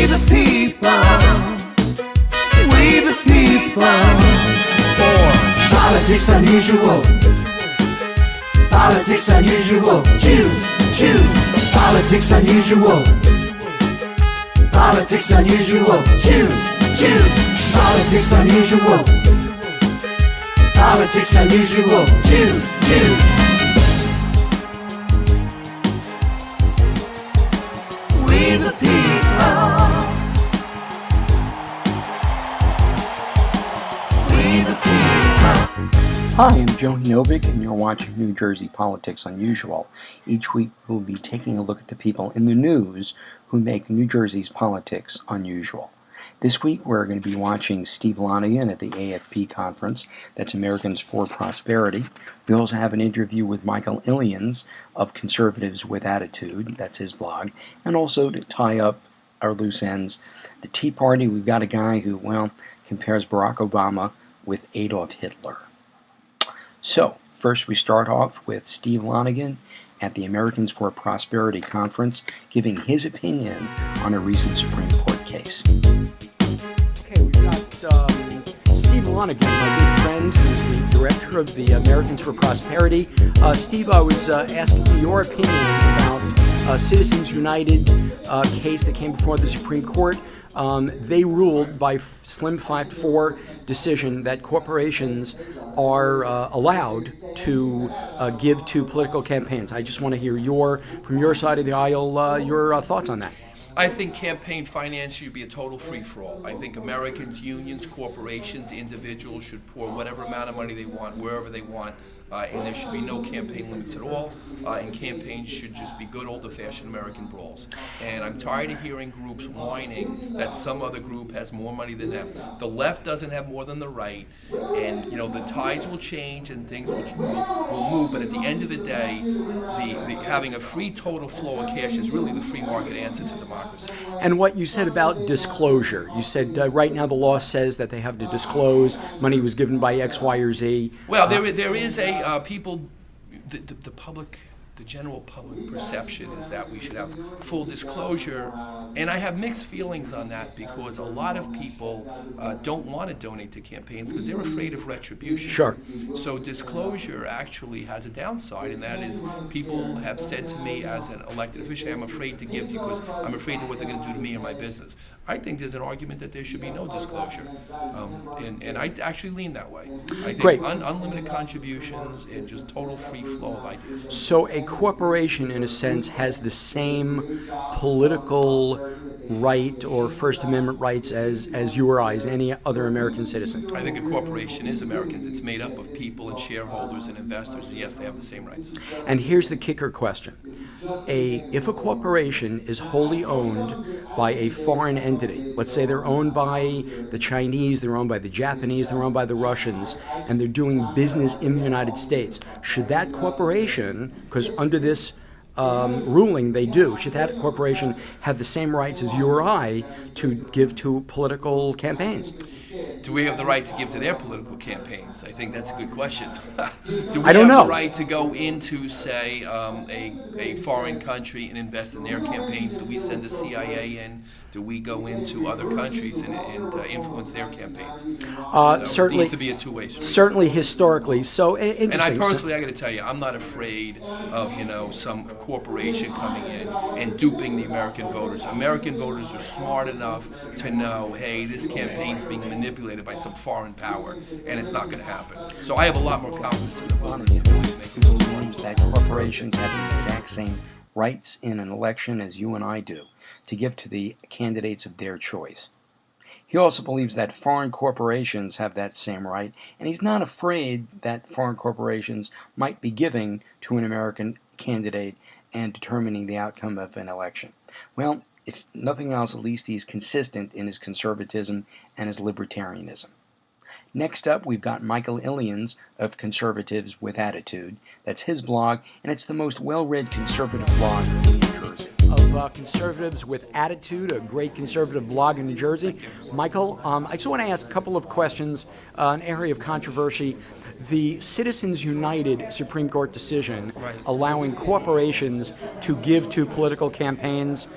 the people. We the people. For Politics Unusual. Politics Unusual. Choose, choose. Politics Unusual. Politics Unusual. Choose, choose. Politics Unusual. Politics Unusual. Choose, choose. We the people. We the people. Hi, I'm Joni Novick, and you're watching New Jersey Politics Unusual. Each week we'll be taking a look at the people in the news who make New Jersey's politics unusual. This week we're going to be watching Steve Lonegan at the AFP conference, that's Americans for Prosperity. We also have an interview with Michael Illions of Conservatives with Attitude, that's his blog, and also to tie up our loose ends, the Tea Party, we've got a guy who, well, compares Barack Obama with Adolf Hitler. So, first we start off with Steve Lonegan at the Americans for Prosperity conference, giving his opinion on a recent Supreme Court case. Okay, we've got Steve Lonegan, my good friend, who's the director of the Americans for Prosperity. Steve, I was asking for your opinion about Citizens United case that came before the Supreme Court. They ruled by slim 5-4 decision that corporations are allowed to give to political campaigns. I just want to hear from your side of the aisle, your thoughts on that. I think campaign finance should be a total free-for-all. I think Americans, unions, corporations, individuals should pour whatever amount of money they want, wherever they want, and there should be no campaign limits at all, and campaigns should just be good old-fashioned American brawls. And I'm tired of hearing groups whining that some other group has more money than them. The left doesn't have more than the right, and the tides will change and things will move, but at the end of the day, having a free total flow of cash is really the free market answer to democracy. And what you said about disclosure, you said right now the law says that they have to disclose money was given by X, Y, or Z. Well, there is a the public, the general public perception is that we should have full disclosure, and I have mixed feelings on that because a lot of people don't want to donate to campaigns because they're afraid of retribution. Sure. So disclosure actually has a downside, and that is people have said to me as an elected official, I'm afraid to give to you because I'm afraid of what they're going to do to me or my business. I think there's an argument that there should be no disclosure, and I actually lean that way. I think unlimited contributions and just total free flow of ideas. So a corporation, in a sense, has the same political right or First Amendment rights as you or I, as any other American citizen. I think a corporation is Americans. It's made up of people and shareholders and investors, and yes, they have the same rights. And here's the kicker question. If a corporation is wholly owned by a foreign entity, let's say they're owned by the Chinese, they're owned by the Japanese, they're owned by the Russians, and they're doing business in the United States, should that corporation, because under this ruling they do, should that corporation have the same rights as you or I to give to political campaigns? Do we have the right to give to their political campaigns? I think that's a good question. Do we I don't have know. the right to go into, say, a foreign country and invest in their campaigns? Do we send the CIA in? Do we go into other countries and influence their campaigns? Certainly, it needs to be a two-way street. Certainly, historically. So, and I personally, I got to tell you, I'm not afraid of some corporation coming in and duping the American voters. American voters are smart enough to know, hey, this campaign's being manipulated by some foreign power, and it's not going to happen. So I have a lot more confidence in the voters. That corporations have the exact same rights in an election as you and I do to give to the candidates of their choice. He also believes that foreign corporations have that same right, and he's not afraid that foreign corporations might be giving to an American candidate and determining the outcome of an election. Well, if nothing else, at least he's consistent in his conservatism and his libertarianism. Next up, we've got Michael Illions of Conservatives with Attitude. That's his blog, and it's the most well-read conservative blog in New Jersey. Of Conservatives with Attitude, a great conservative blog in New Jersey. Michael, I just want to ask a couple of questions, an area of controversy. The Citizens United Supreme Court decision allowing corporations to give to political campaigns,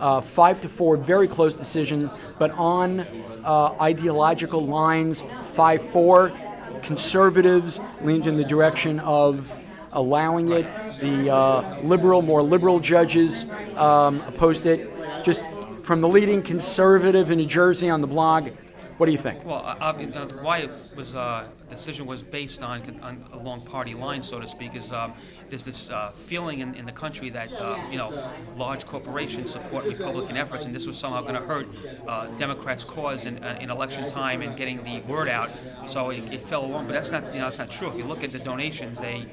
5-4, very close decision, but on ideological lines, 5-4. Conservatives leaned in the direction of allowing it. The more liberal judges opposed it. Just from the leading conservative in New Jersey on the blog, what do you think? Well, why it was decision was based on along party lines, so to speak, is there's this feeling in the country that large corporations support Republican efforts, and this was somehow going to hurt Democrats' cause in election time and getting the word out. So it fell along, but that's not true. If you look at the donations, they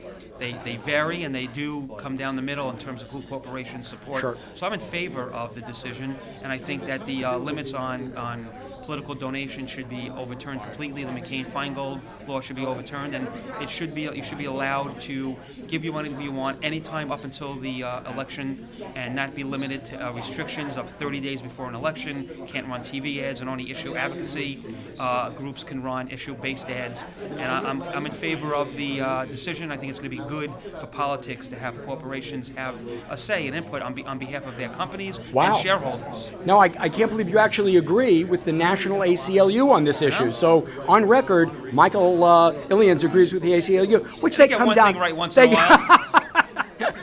vary and they do come down the middle in terms of who corporations support. Sure. So I'm in favor of the decision, and I think that the limits on political donations should be overturned completely. The McCain-Feingold law should be overturned, and you should be allowed to give you money who you want anytime up until the election, and not be limited to restrictions of 30 days before an election. Can't run TV ads, and only issue advocacy groups can run issue-based ads. And I'm in favor of the decision. I think it's going to be good for politics to have corporations have a say and input on behalf of their companies and shareholders. No, I can't believe you actually agree with the National ACLU on this issue. Yeah. So, on record, Michael Illions agrees with the ACLU, which they come one down. thing right once in a while.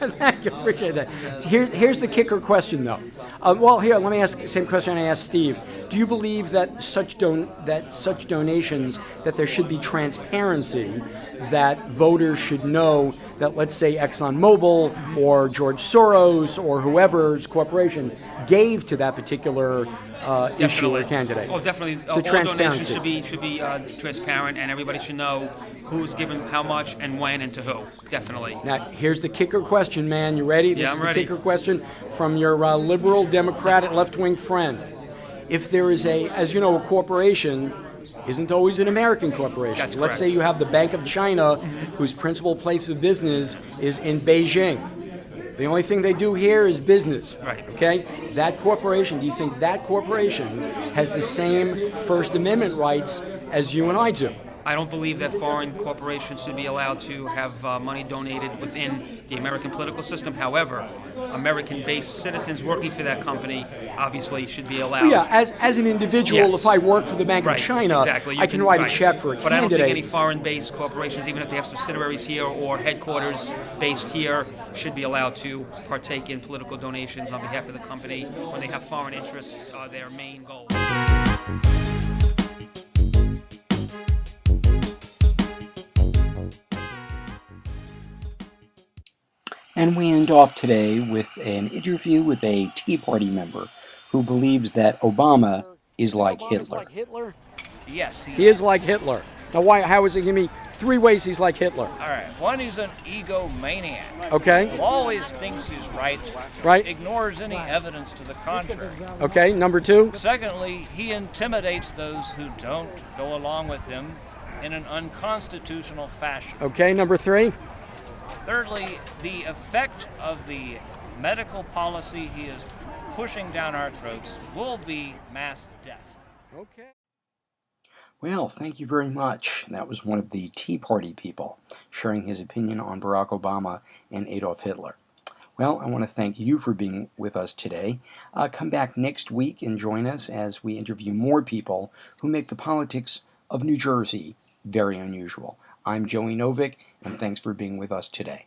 Thank you, appreciate that. So here's the kicker question, though. Well, here, let me ask the same question I asked Steve. Do you believe that such donations, that there should be transparency, that voters should know that, let's say, ExxonMobil or George Soros or whoever's corporation gave to that particular issue or candidate? Oh, definitely. So All transparency donations should be transparent, and everybody should know who's given how much and when and to who. Definitely. Now, here's the kicker question, man. You ready? This I'm is ready. The kicker question from your liberal Democratic left-wing friend. If there is as you know, a corporation isn't always an American corporation. That's Let's correct. say you have the Bank of China, whose principal place of business is in Beijing. The only thing they do here is business. Right. Okay? That corporation, do you think that corporation has the same First Amendment rights as you and I do? I don't believe that foreign corporations should be allowed to have money donated within the American political system. However, American-based citizens working for that company obviously should be allowed. Well, yeah, as an individual, Yes. if I work for the Bank of Right, China, exactly. I can write a check for a But I don't candidate. think any foreign-based corporations, even if they have subsidiaries here or headquarters based here, should be allowed to partake in political donations on behalf of the company when they have foreign interests their main goal. And we end off today with an interview with a Tea Party member who believes that Obama is like Hitler. Yes, He is like Hitler. Now, why? How is it? Give me 3 ways he's like Hitler. All right. One, he's an egomaniac. Okay. Who always thinks he's right. Right. Ignores any evidence to the contrary. Okay. Number 2. Secondly, he intimidates those who don't go along with him in an unconstitutional fashion. Okay. Number 3. Thirdly, the effect of the medical policy he is pushing down our throats will be mass death. Okay. Well, thank you very much. That was one of the Tea Party people sharing his opinion on Barack Obama and Adolf Hitler. Well, I want to thank you for being with us today. Come back next week and join us as we interview more people who make the politics of New Jersey very unusual. I'm Joey Novick, and thanks for being with us today.